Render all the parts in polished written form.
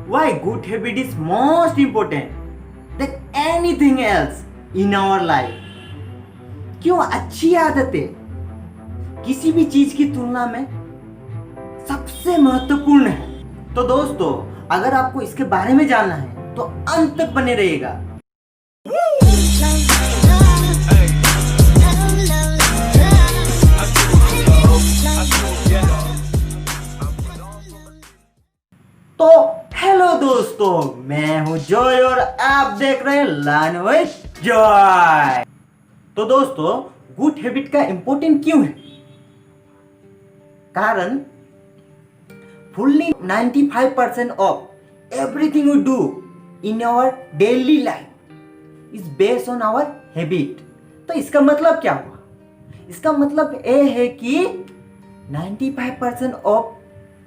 why good habit is most important than anything else in our life. क्यों अच्छी आदतें किसी भी चीज की तुलना में सबसे महत्वपूर्ण है। तो दोस्तों, अगर आपको इसके बारे में जानना है तो अंत तक बने रहिएगा। तो हेलो दोस्तों, मैं हूं जॉय और आप देख रहे हैं लर्न विद जॉय। तो दोस्तों, गुड हैबिट का इंपॉर्टेंट क्यों है? कारण fully 95% of everything we do in our daily life is based on our habit। तो इसका मतलब क्या हुआ? इसका मतलब ये है कि 95% ऑफ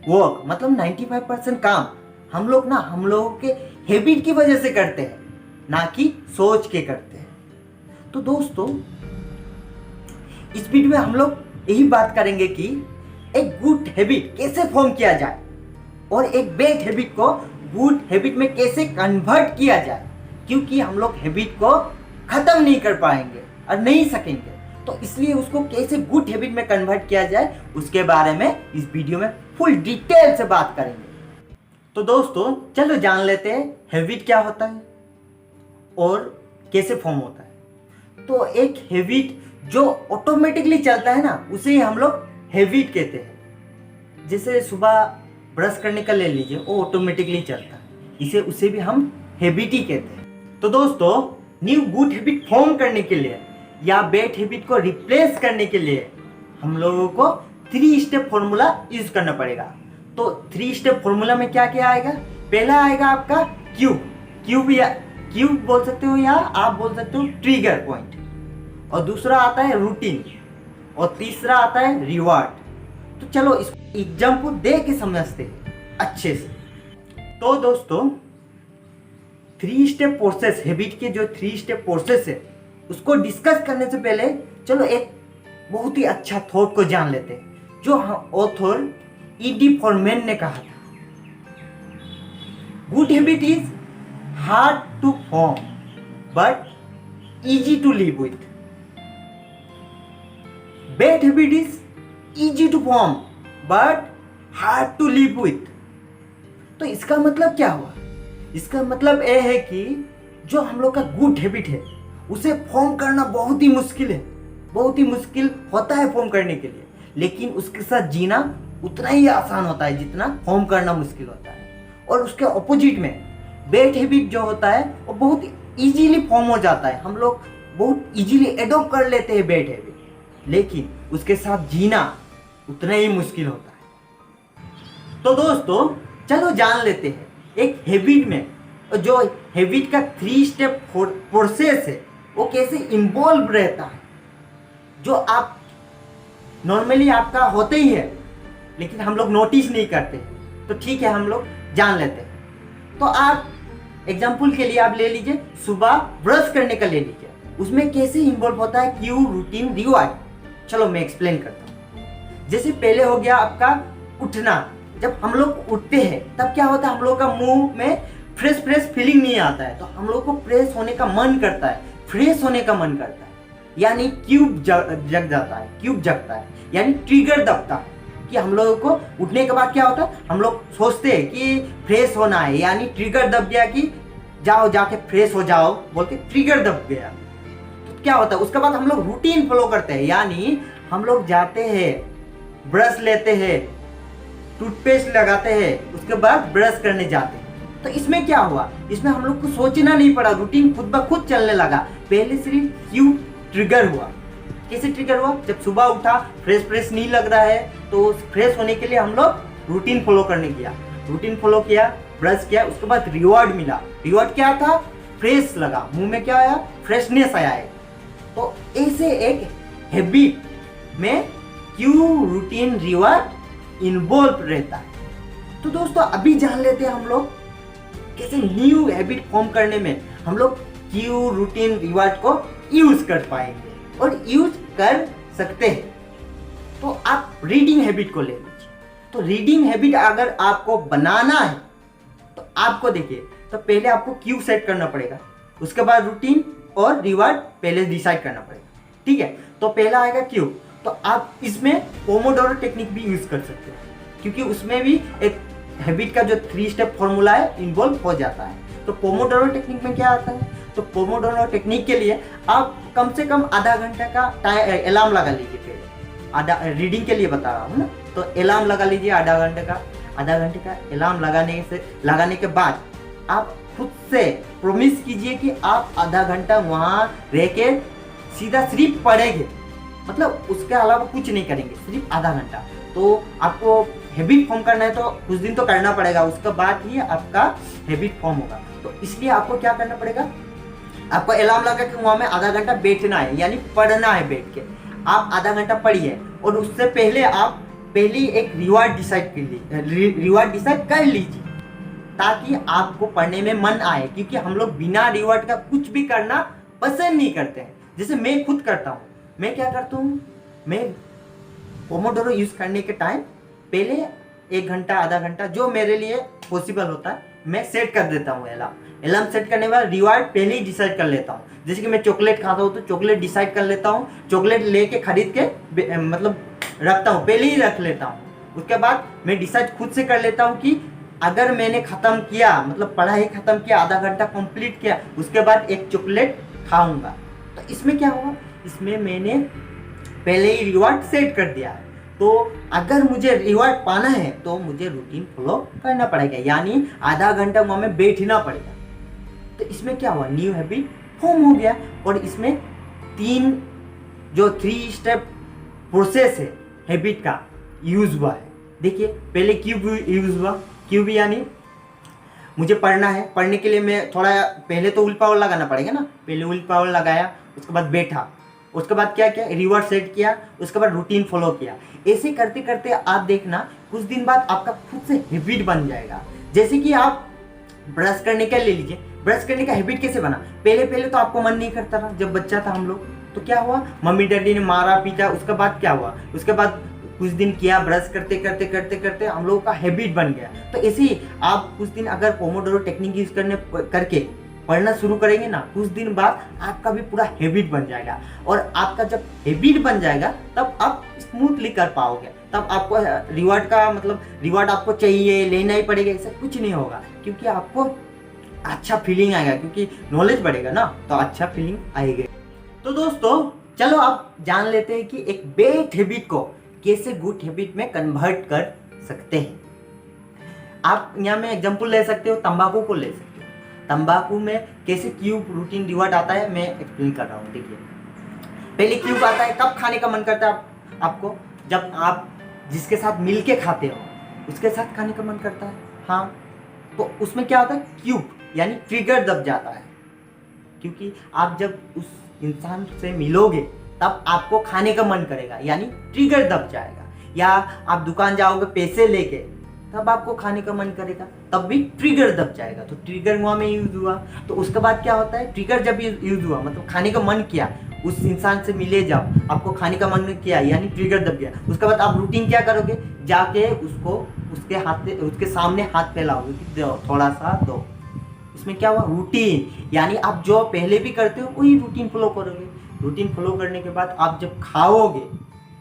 वर्क, मतलब 95% काम हम लोगों के हैबिट की वजह से करते हैं, ना कि सोच के करते हैं। तो दोस्तों, इस वीडियो में हम लोग यही बात करेंगे कि एक गुड हैबिट कैसे फॉर्म किया जाए और एक बैड हैबिट को गुड हैबिट में कैसे कन्वर्ट किया जाए, क्योंकि हम लोग हैबिट को खत्म नहीं कर पाएंगे और नहीं सकेंगे। तो इसलिए उसको कैसे गुड हैबिट में कन्वर्ट किया जाए उसके बारे में इस वीडियो में फुल डिटेल से बात करेंगे। तो दोस्तों, चलो जान लेते हैं हैबिट क्या होता है और कैसे फॉर्म होता है। तो एक हैबिट जो ऑटोमेटिकली चलता है ना, उसे ही हम लोग हैबिट कहते हैं। जैसे सुबह ब्रश करने का ले लीजिए, वो ऑटोमेटिकली चलता है, उसे भी हम हैबिट ही कहते हैं। तो दोस्तों, न्यू गुड हैबिट फॉर्म करने के लिए या बैड हैबिट को रिप्लेस करने के लिए हम लोगों को 3 स्टेप फॉर्मूला यूज करना पड़ेगा। तो 3 स्टेप फॉर्मूला में क्या क्या आएगा? पहला आएगा आपका क्यूब बोल सकते हो या आप बोल सकते हो ट्रिगर पॉइंट, और दूसरा आता है रूटीन, और तीसरा आता है रिवार्ड। तो चलो इस एग्जाम्पल दे के समझते हैं अच्छे से। तो दोस्तों, 3 स्टेप प्रोसेस, हैबिट के जो 3 स्टेप प्रोसेस है उसको डिस्कस करने से पहले चलो एक बहुत ही अच्छा थॉट को जान लेते हैं, जो ऑथर E.D. फॉरमैन ने कहा था। Good habit is hard to form but easy to live with. Bad habit is easy to form but hard to live with. तो इसका मतलब क्या हुआ? इसका मतलब यह है कि जो हम लोग का गुड हैबिट है उसे फॉर्म करना बहुत ही मुश्किल है, बहुत ही मुश्किल होता है फॉर्म करने के लिए, लेकिन उसके साथ जीना उतना ही आसान होता है जितना फॉर्म करना मुश्किल होता है। और उसके ऑपोजिट में बैड हैबिट जो होता है वो बहुत इजीली फॉर्म हो जाता है, हम लोग बहुत इजीली एडॉप्ट कर लेते हैं बैड हैबिट, लेकिन उसके साथ जीना उतना ही मुश्किल होता है। तो दोस्तों, चलो जान लेते हैं एक हैबिट में जो हैबिट का 3 स्टेप प्रोसेस है वो कैसे इन्वॉल्व रहता है, जो आप नॉर्मली आपका होते ही है लेकिन हम लोग नोटिस नहीं करते। तो ठीक है, हम लोग जान लेते हैं। तो आप एग्जाम्पल के लिए आप ले लीजिए, सुबह ब्रश करने का ले लीजिए, उसमें कैसे इन्वॉल्व होता है क्यू, रूटीन, रिवार्ड। चलो मैं एक्सप्लेन करता हूँ। जैसे पहले हो गया आपका उठना। जब हम लोग उठते हैं तब क्या होता है, हम लोग का मुंह में फ्रेश फीलिंग नहीं आता है, तो हम लोग को फ्रेश होने का मन करता है, फ्रेश होने का मन करता है, यानी क्यूब जग जाता है, क्यूब जगता है, यानी ट्रिगर दबता है कि हम लोगों को उठने के बाद क्या होता है, हम लोग सोचते हैं कि फ्रेश होना है, यानी ट्रिगर दब गया कि जाओ जाके फ्रेश हो जाओ बोल के ट्रिगर दब गया। तो क्या होता है, उसके बाद हम लोग रूटीन फॉलो करते हैं, यानी हम लोग जाते हैं, ब्रश लेते हैं, टूथपेस्ट लगाते हैं, उसके बाद ब्रश करने जाते हैं। तो इसमें क्या हुआ, इसमें हम लोग को सोचना नहीं पड़ा, रूटीन खुद ब खुद चलने लगा। पहले सिर्फ क्यों ट्रिगर हुआ। कैसे ट्रिगर हुआ? जब सुबह उठा, फ्रेश नहीं लग रहा है, तो फ्रेश होने के लिए हम लोग रूटीन फॉलो करने गया, रूटीन फॉलो किया, ब्रश किया, उसके बाद रिवॉर्ड मिला। रिवॉर्ड क्या था? फ्रेश लगा, मुंह में क्या आया? फ्रेशनेस आया है। तो ऐसे एक हैबिट में क्यू, रूटीन, रिवॉर्ड इन्वॉल्व रहता है। तो दोस्तों, अभी जान लेते हैं हम लोग कैसे न्यू हैबिट फॉर्म करने में हम लोग क्यू, रूटीन, रिवार्ड को यूज कर पाएंगे और यूज कर सकते हैं। तो आप रीडिंग हैबिट को ले लीजिए। तो रीडिंग हैबिट अगर आपको बनाना है तो आपको देखिए, तो पहले आपको क्यू सेट करना पड़ेगा, उसके बाद रूटीन और रिवार्ड पहले डिसाइड करना पड़ेगा, ठीक है। तो पहला आएगा क्यू। तो आप इसमें पोमोडोरो टेक्निक भी यूज कर सकते हो, क्योंकि उसमें भी एक हैबिट का जो 3 स्टेप फॉर्मूला है इन्वॉल्व हो जाता है। तो पोमोडोरो टेक्निक में क्या आता है, तो पोमोडोरो टेक्निक के लिए आप कम से कम आधा घंटा का अलार्म लगा लीजिए। पहले आधा रीडिंग के लिए बता रहा हूँ ना, तो अलार्म लगा लीजिए आधा घंटे का अलार्म लगाने के बाद आप खुद से प्रॉमिस कीजिए कि आप आधा घंटा वहाँ रह के सीधा सिर्फ पढ़ेंगे, मतलब उसके अलावा कुछ नहीं करेंगे, सिर्फ आधा घंटा। तो आपको हैबिट फॉर्म करना है तो कुछ दिन तो करना पड़ेगा, उसके बाद ही आपका हैबिट फॉर्म होगा। तो इसलिए आपको क्या करना पड़ेगा, आपको अलार्म लगा के वहाँ में आधा घंटा बैठना है, यानी पढ़ना है बैठ के। आप आधा घंटा पढ़िए और उससे पहले आप पहले एक रिवार्ड डिसाइड कर लीजिए, ताकि आपको पढ़ने में मन आए, क्योंकि हम लोग बिना रिवार्ड का कुछ भी करना पसंद नहीं करते हैं। जैसे मैं खुद करता हूँ, मैं क्या करता हूँ, मैं पोमोडोरो यूज करने के टाइम पहले 1 घंटा आधा घंटा जो मेरे लिए पॉसिबल होता है मैं सेट कर देता हूँ। अलार्म सेट करने के बाद रिवार्ड पहले ही डिसाइड कर लेता हूँ। जैसे कि मैं चॉकलेट खाता हूँ तो चॉकलेट डिसाइड कर लेता हूँ, चॉकलेट लेके खरीद के मतलब रखता हूँ, पहले ही रख लेता हूँ। उसके बाद मैं डिसाइड खुद से कर लेता हूँ कि अगर मैंने ख़त्म किया, मतलब पढ़ाई ख़त्म किया, आधा घंटा कंप्लीट किया, उसके बाद एक चॉकलेट खाऊंगा। तो इसमें क्या होगा, इसमें मैंने पहले ही रिवार्ड सेट कर दिया है। तो अगर मुझे रिवार्ड पाना है तो मुझे रूटीन फॉलो करना पड़ेगा, यानी आधा घंटा वहाँ में बैठना पड़ेगा। तो इसमें क्या हुआ, न्यू हैबिट फॉर्म हो गया। और इसमें 3 स्टेप प्रोसेस है हैबिट का यूज हुआ है। देखिए पहले क्यूब यूज हुआ, क्यूब यानी मुझे पढ़ना है, पढ़ने के लिए मैं थोड़ा पहले तो विल पावर लगाना पड़ेगा ना, पहले विल पावर लगाया, उसके बाद बैठा, उसके बाद क्या किया, रिवार्ड सेट किया, उसके बाद रूटीन फॉलो किया। ऐसे करते करते आप देखना कुछ दिन बाद आपका खुद से हैबिट बन जाएगा। जैसे कि आप ब्रश करने का ले लीजिए, ब्रश करने का हैबिट कैसे बना, पहले तो आपको मन नहीं करता था जब बच्चा था हम लोग, तो क्या हुआ, मम्मी डैडी ने मारा पीटा, उसके बाद क्या हुआ, उसके बाद कुछ दिन किया, ब्रश करते करते हम लोगों का हैबिट बन गया। तो ऐसे ही आप कुछ दिन अगर पोमोडोरो टेक्निक यूज करके पढ़ना शुरू करेंगे ना, कुछ दिन बाद आपका भी पूरा हैबिट बन जाएगा। और आपका जब हैबिट बन जाएगा तब आप स्मूथली कर पाओगे, तब आपको रिवार्ड का मतलब रिवार्ड आपको चाहिए, लेना ही पड़ेगा, ऐसा कुछ नहीं होगा, क्योंकि आपको अच्छा फीलिंग आएगा, क्योंकि नॉलेज बढ़ेगा ना, तो अच्छा फीलिंग आएगा। तो दोस्तों चलो आप जान लेते हैं कि एक बैड हैबिट को कैसे गुड हैबिट में कन्वर्ट कर सकते हैं। आप यहाँ में एग्जांपल ले सकते हो, तंबाकू को ले सकते हो। तंबाकू में कैसे क्यूब रूटीन रिवार्ड आता है मैं एक्सप्लेन कर रहा हूँ। देखिए पहले क्यूब आता है, कब खाने का मन करता है आपको, जब आप जिसके साथ मिल के खाते हो उसके साथ खाने का मन करता है, हाँ। तो उसमें क्या होता है, क्यूब यानी ट्रिगर दब जाता है, क्योंकि आप जब उस इंसान से मिलोगे तब आपको खाने का मन करेगा, यानी ट्रिगर दब जाएगा। या आप दुकान जाओगे पैसे लेके, तब आपको खाने का मन करेगा, तब भी ट्रिगर दब जाएगा। तो ट्रिगर वहाँ में यूज हुआ। तो उसके बाद क्या होता है, ट्रिगर जब यूज हुआ मतलब खाने का मन किया, उस इंसान से मिले जाओ, आपको खाने का मन किया यानी ट्रिगर दब गया। उसके बाद आप रूटीन क्या करोगे, जाके उसको उसके सामने हाथ फैलाओगे कि दो, थोड़ा सा दो। इसमें क्या हुआ, रूटीन, यानी आप जो पहले भी करते हो वही रूटीन फॉलो करोगे। रूटीन फॉलो करने के बाद आप जब खाओगे,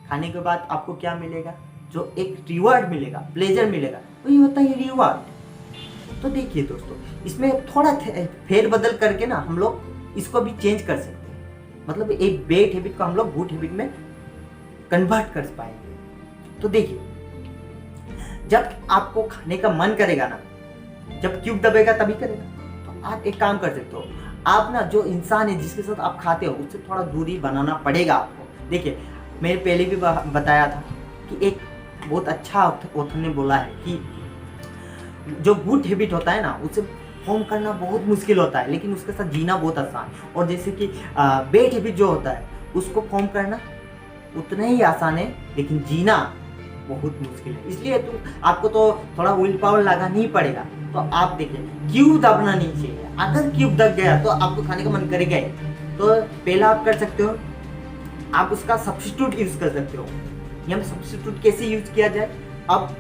खाने के बाद आपको क्या मिलेगा, जो एक रिवार्ड मिलेगा, प्लेजर मिलेगा, वही होता है रिवार्ड। तो देखिए दोस्तों, इसमें थोड़ा फेरबदल करके ना हम लोग इसको भी चेंज कर सकते हैं, मतलब एक बैड हैबिट को हम लोग गुड हैबिट में कन्वर्ट कर पाएंगे। तो देखिए जब आपको खाने का मन करेगा ना, जब क्यूब दबेगा तभी करेगा। तो आप एक काम कर सकते हो, आप ना जो इंसान है जिसके साथ आप खाते हो उससे थोड़ा दूरी बनाना पड़ेगा आपको। देखिए मैंने पहले भी बताया था कि एक बहुत अच्छा ऑथर ने बोला है कि जो गुड हैबिट होता है ना उसे फॉर्म करना बहुत मुश्किल होता है, लेकिन उसके साथ जीना बहुत आसान। और जैसे कि बैड हैबिट जो होता है उसको फॉर्म करना उतना ही आसान है, लेकिन जीना बहुत मुश्किल है। इसलिए तो आपको तो थोड़ा विल पावर लगाना ही पड़ेगा। तो आप देखिए क्यूब दबना नहीं चाहिए, अगर क्यूब दब गया तो आपको खाने का मन करेगा ही। तो पहला आप कर सकते हो, आप उसका सब्स्टिट्यूट यूज कर सकते हो। यहाँ सब्स्टिट्यूट कैसे यूज किया जाए, अब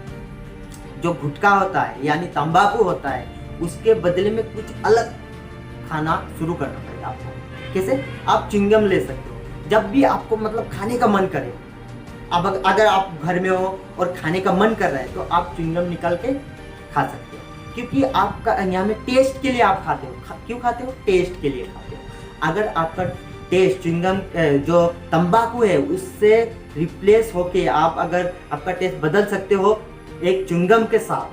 जो गुटखा होता है यानी तंबाकू होता है उसके बदले में कुछ अलग खाना शुरू करना पड़ेगा आपको। कैसे? आप च्युइंगम ले सकते हो जब भी आपको मतलब खाने का मन करे। अब अगर आप घर में हो और खाने का मन कर रहा है तो आप च्युइंगम निकाल के खा सकते हो, क्योंकि आपका यहाँ में टेस्ट के लिए आप खाते हो। क्यों खाते हो? टेस्ट के लिए खाते हो। अगर आपका टेस्ट च्युइंगम जो तंबाकू है उससे रिप्लेस होके आप अगर आपका टेस्ट बदल सकते हो एक च्युइंगम के साथ,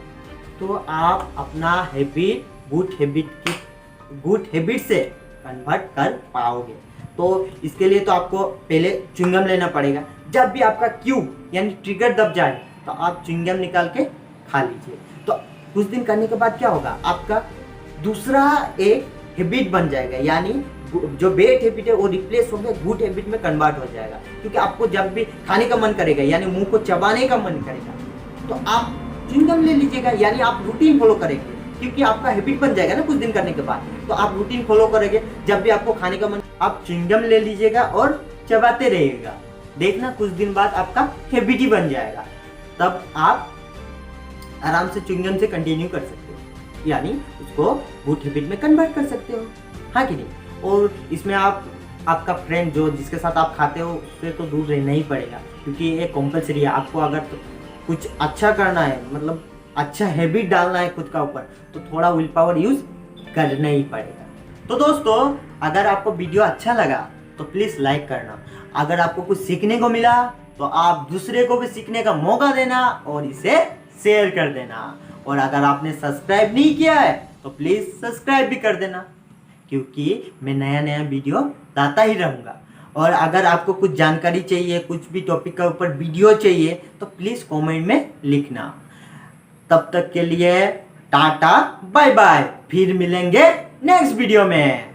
तो आप अपना हैबिट गुड हैबिट से कन्वर्ट कर पाओगे। तो इसके लिए तो आपको पहले च्युइंगम लेना पड़ेगा। जब भी आपका क्यू यानी ट्रिगर दब जाए तो आप च्युइंगम निकाल के खा लीजिए। तो कुछ दिन करने के बाद क्या होगा, आपका दूसरा एक हैबिट बन जाएगा, यानी जो बैड हैबिट है वो रिप्लेस हो गया गुड हैबिट में कन्वर्ट हो जाएगा। क्योंकि आपको जब भी खाने का मन करेगा यानी मुंह को चबाने का मन करेगा तो आप च्युइंगम ले लीजिएगा, यानी आप रूटीन फॉलो करेंगे, क्योंकि आपका हैबिट बन जाएगा ना कुछ दिन करने के बाद। तो आप रूटीन फॉलो करेंगे, जब भी आपको खाने का मन आप च्युइंगम ले लीजिएगा और चबाते रहिएगा। देखना कुछ दिन बाद आपका हैबिट ही बन जाएगा, तब आप आराम से च्युइंगम से कंटिन्यू कर सकते हो, यानी उसको गुड हैबिट में कन्वर्ट कर सकते हो। हाँ कि नहीं? और इसमें आपका फ्रेंड जो जिसके साथ आप खाते हो उससे तो दूर रहना ही पड़ेगा, क्योंकि ये कंपलसरी है। आपको अगर तो कुछ अच्छा करना है, मतलब अच्छा हैबिट डालना है खुद का ऊपर, तो थोड़ा विल पावर यूज करना ही पड़ेगा। तो दोस्तों, अगर आपको वीडियो अच्छा लगा तो प्लीज़ लाइक करना। अगर आपको कुछ सीखने को मिला तो आप दूसरे को भी सीखने का मौका देना और इसे शेयर कर देना। और अगर आपने सब्सक्राइब नहीं किया है तो प्लीज़ सब्सक्राइब भी कर देना, क्योंकि मैं नया नया वीडियो लाता ही रहूँगा। और अगर आपको कुछ जानकारी चाहिए, कुछ भी टॉपिक के ऊपर वीडियो चाहिए, तो प्लीज़ कमेंट में लिखना। तब तक के लिए टाटा बाय बाय, फिर मिलेंगे नेक्स्ट वीडियो में।